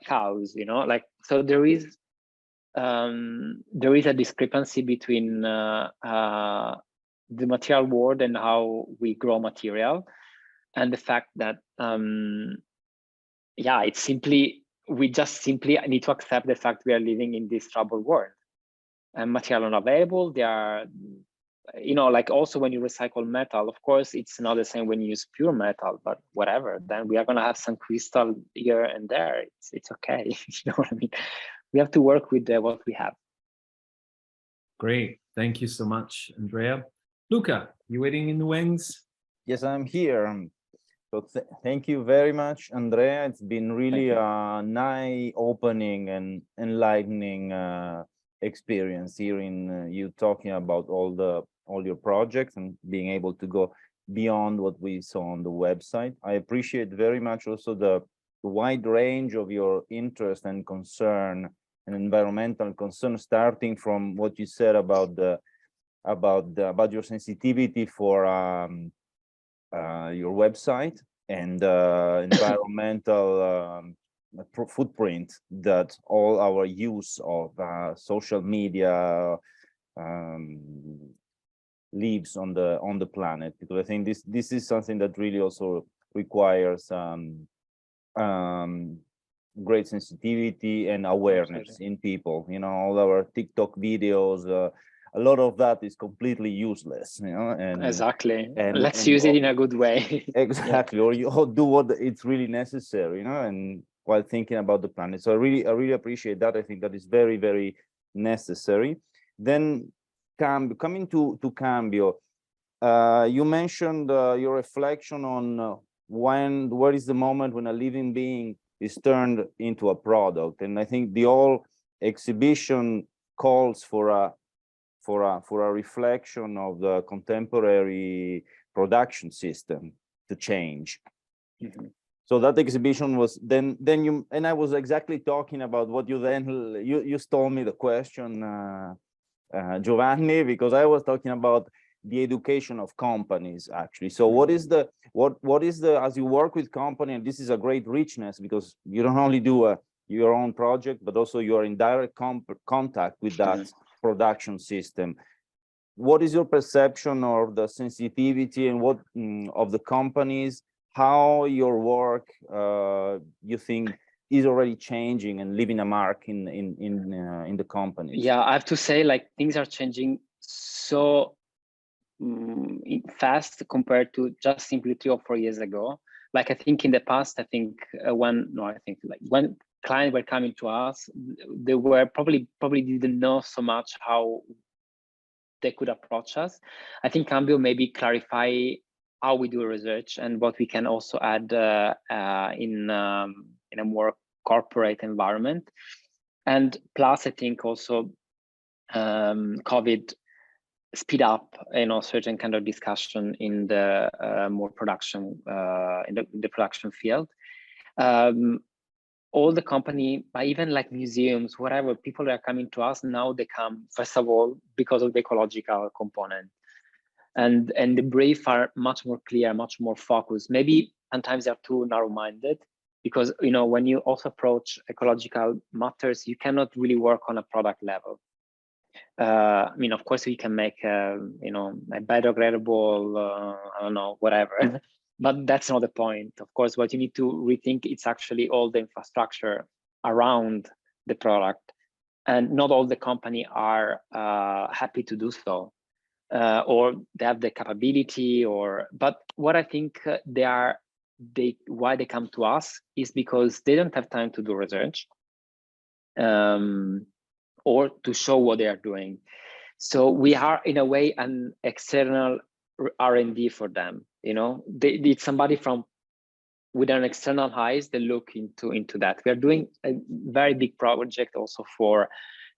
cows. You know, like so there is a discrepancy between the material world and how we grow material, and the fact that it's simply we just simply need to accept the fact we are living in this troubled world, and material are not available. They are, you know, like also when you recycle metal, of course, it's not the same when you use pure metal, but whatever. Then we are gonna have some crystal here and there. It's okay. You know what I mean? We have to work with what we have. Great. Thank you so much, Andrea. Luca, you waiting in the wings? Yes, I'm here. So thank you very much, Andrea. It's been really an eye-opening and enlightening experience hearing you talking about all your projects and being able to go beyond what we saw on the website. I appreciate very much also wide range of your interest and concern and environmental concern, starting from what you said about your sensitivity for your website and environmental footprint that all our use of social media leaves on the planet, because I think this is something that really also requires great sensitivity and awareness in people. You know, all our TikTok videos, a lot of that is completely useless, you know. And exactly, and let's use it in a good way. Exactly. Or you do what it's really necessary, you know, and while thinking about the planet. So I really appreciate that. I think that is very, very necessary. Then coming to Cambio, you mentioned your reflection on where is the moment when a living being is turned into a product. And I think the whole exhibition calls for a reflection of the contemporary production system to change. Mm-hmm. So that exhibition was then you, and I was exactly talking about what you then you stole me the question, Giovanni, because I was talking about the education of companies, actually. So what is the as you work with company, and this is a great richness, because you don't only do your own project, but also you are in direct contact with that production system. What is your perception of the sensitivity and what of the companies, how your work you think is already changing and leaving a mark in the companies? Yeah, I have to say, like, things are changing so fast compared to just simply 3 or 4 years ago. Like, I think in the past, when clients were coming to us, they were probably didn't know so much how they could approach us. I think Cambio maybe clarify how we do research and what we can also add in a more corporate environment. And plus, I think also COVID speed up, certain kind of discussion in the more production in the production field. All the company, even like museums, whatever, people are coming to us now. They come first of all because of the ecological component, and the brief are much more clear, much more focused. Maybe sometimes they're too narrow-minded, because when you also approach ecological matters, you cannot really work on a product level. I mean, of course, we can make a biodegradable, I don't know, whatever. But that's not the point. Of course, what you need to rethink, it's actually all the infrastructure around the product, and not all the company are happy to do so, or they have the capability. But what I think why they come to us is because they don't have time to do research, or to show what they are doing. So we are in a way an external R&D for them. They need somebody with an external eyes. They look into that. We are doing a very big project also for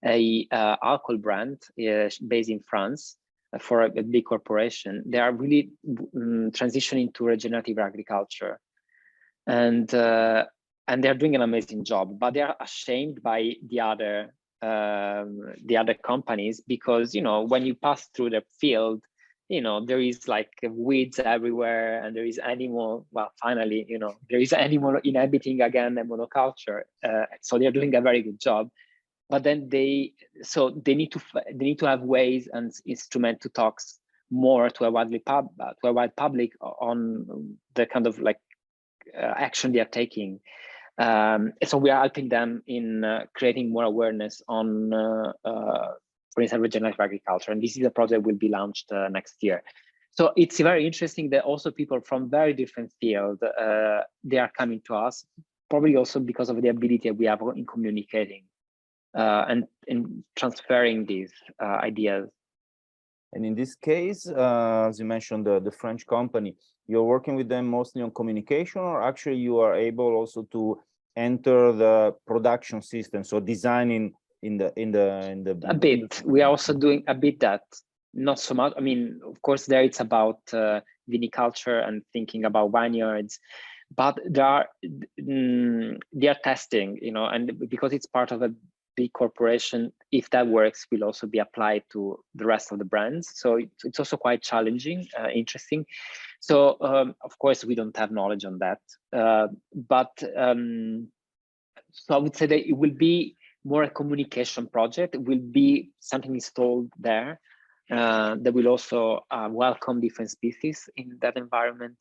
a alcohol brand based in France, for a big corporation. They are really transitioning to regenerative agriculture, and they're doing an amazing job. But they are ashamed by the other companies, because when you pass through the field, there is like weeds everywhere, and there is animal. Well, finally, there is animal inhabiting again a monoculture. So they're doing a very good job. But then they need to have ways and instrument to talk more to a wide public on the kind of like action they are taking. So we are helping them in creating more awareness on, for instance, regenerative agriculture. And this is a project will be launched next year. So it's very interesting that also people from very different fields, they are coming to us, probably also because of the ability we have in communicating and in transferring these ideas. And in this case, as you mentioned, the French company, you're working with them mostly on communication, or actually you are able also to enter the production system, so designing in the a bit. We are also doing a bit that, not so much. I mean, of course, there it's about viniculture and thinking about vineyards, but they are testing, you know, and because it's part of a big corporation, if that works, will also be applied to the rest of the brands. So it's also quite challenging, interesting. So of course we don't have knowledge on that, but so I would say that it will be more a communication project. It will be something installed there that will also welcome different species in that environment.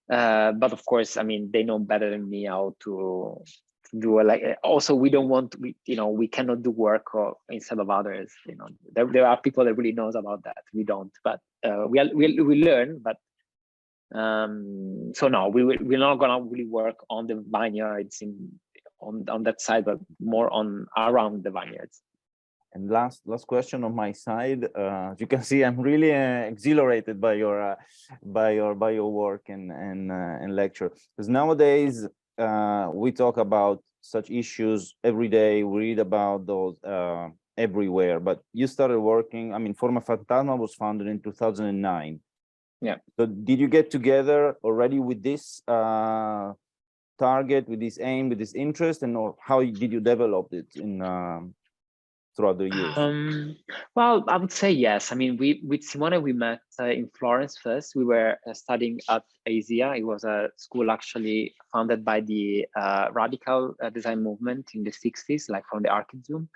But of course, I mean, they know better than me how to do it. Like, also, we don't want, we cannot do work instead of others. You know, there are people that really knows about that. We don't, but we learn. But so no, we're not gonna really work on the vineyards on that side, but more on around the vineyards. And last question on my side. As you can see, I'm really exhilarated by your work and lecture, because nowadays we talk about such issues every day. We read about those everywhere. But you started working. I mean, Formafantasma was founded in 2009. Yeah. So did you get together already with this target, with this aim, with this interest, and or how did you develop it in throughout the years? Well, I would say yes. I mean, with Simone, we met in Florence first. We were studying at ASIA. It was a school actually founded by the radical design movement in the 60s, like from the Architecture.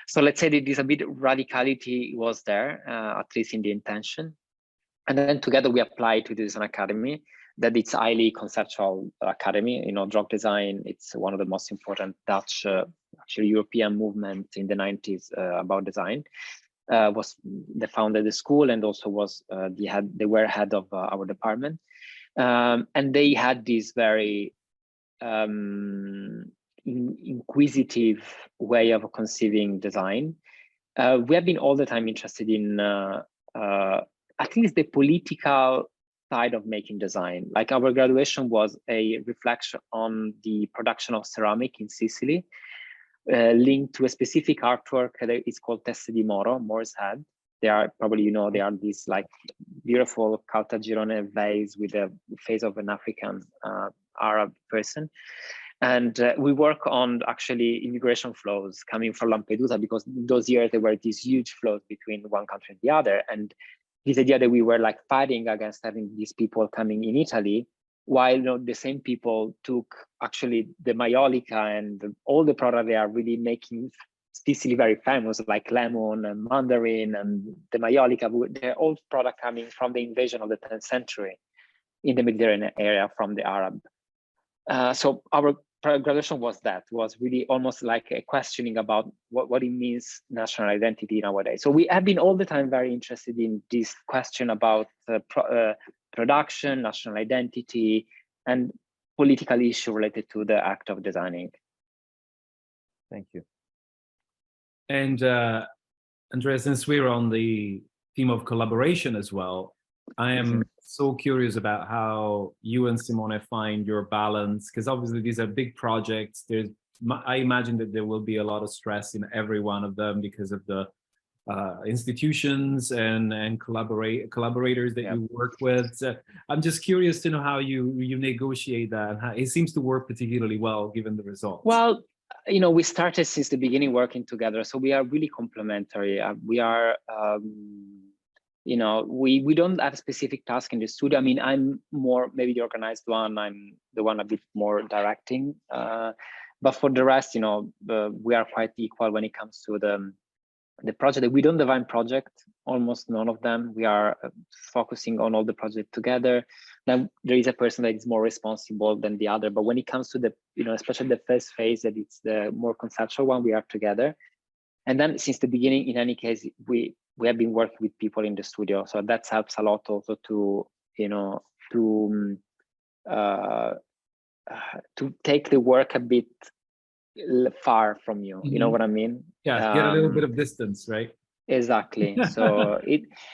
So let's say that this a bit radicality was there, at least in the intention. And then together we applied to the Design Academy, that it's highly conceptual academy. You know, drug design, it's one of the most important Dutch, actually European movement in the 90s about design. They founded the school and also was they were head of our department. And they had this very inquisitive way of conceiving design. We have been all the time interested in, I think it's the political side of making design. Like our graduation was a reflection on the production of ceramic in Sicily, linked to a specific artwork that is called Teste di Moro, Moor's Head. They are probably, you know, they are these like beautiful Caltagirone vase with the face of an African Arab person. And we work on actually immigration flows coming from Lampedusa, because in those years there were these huge flows between one country and the other. And this idea that we were like fighting against having these people coming in Italy, while the same people took actually the Maiolica and all the product they are really making Sicily very famous, like lemon and mandarin and the Maiolica. They're all product coming from the invasion of the 10th century in the Mediterranean area from the Arab. So our graduation was really almost like a questioning about what it means national identity nowadays. So we have been all the time very interested in this question about production, national identity, and political issue related to the act of designing. Thank you. And Andrea, since we're on the theme of collaboration as well, I am so curious about how you and Simone find your balance, because obviously these are big projects. I imagine that there will be a lot of stress in every one of them because of the institutions and collaborators that you work with. I'm just curious to know how you negotiate that, and how it seems to work particularly well given the results. Well, we started since the beginning working together, so we are really complementary. We are. We don't have a specific task in the studio. I mean, I'm more maybe the organized one. I'm the one a bit more directing. But for the rest, we are quite equal when it comes to the project. We don't define project, almost none of them. We are focusing on all the projects together. Then there is a person that is more responsible than the other. But when it comes to the, especially the first phase, that it's the more conceptual one, we are together. And then since the beginning, in any case, we have been working with people in the studio, so that helps a lot also to take the work a bit far from you. You know what I mean? Yeah, get a little bit of distance, right? Exactly. So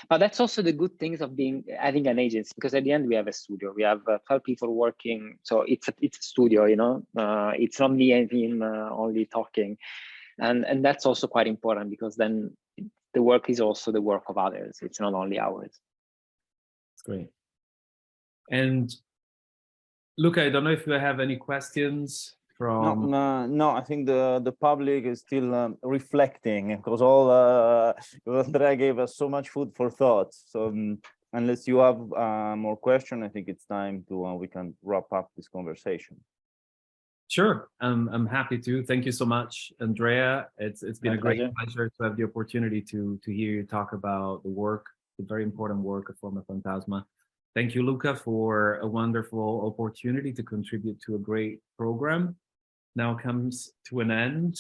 but that's also the good things of having an agency, because at the end we have a studio. We have 12 people working, so it's a studio. It's not me and him only talking. And that's also quite important, because then the work is also the work of others. It's not only ours. That's great. And Luca, I don't know if you have any questions from... No, I think the public is still reflecting, because Andrea gave us so much food for thought. So unless you have more questions, I think it's time to we can wrap up this conversation. Sure, I'm happy to. Thank you so much, Andrea. It's been a great pleasure to have the opportunity to hear you talk about the work, the very important work of Formafantasma. Thank you, Luca, for a wonderful opportunity to contribute to a great program. Now comes to an end,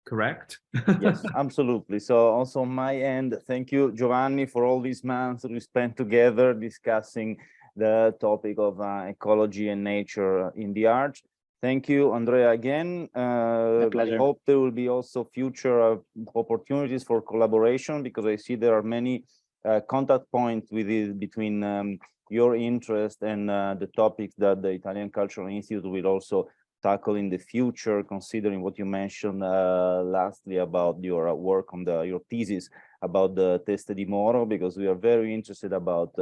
correct? Yes, absolutely. So also on my end, thank you, Giovanni, for all these months we spent together discussing the topic of ecology and nature in the arts. Thank you, Andrea, again. I hope there will be also future opportunities for collaboration, because I see there are many contact points between your interest and the topics that the Italian Cultural Institute will also tackle in the future, considering what you mentioned lastly about your work on your thesis about the Teste di Moro, because we are very interested about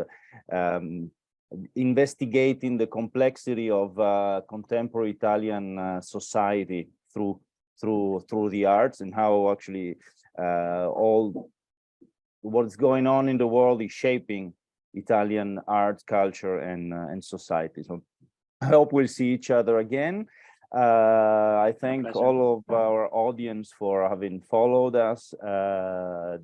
investigating the complexity of contemporary Italian society through the arts, and how actually all what's going on in the world is shaping Italian art, culture, and society. So I hope we'll see each other again. I thank all of our audience for having followed us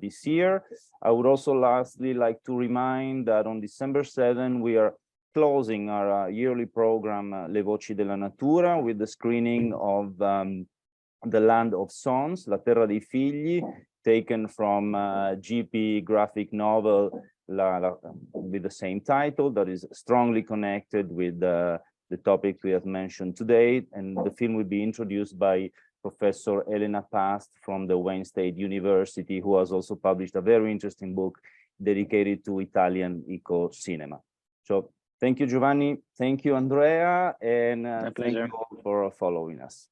this year. I would also lastly like to remind that on December 7, we are closing our yearly program, Le Voci della Natura, with the screening of The Land of Sons, La Terra dei Figli, taken from GP graphic novel with the same title, that is strongly connected with the topic we have mentioned today. And the film will be introduced by Professor Elena Past from the Wayne State University, who has also published a very interesting book dedicated to Italian eco-cinema. So thank you, Giovanni. Thank you, Andrea. And thank you all for following us.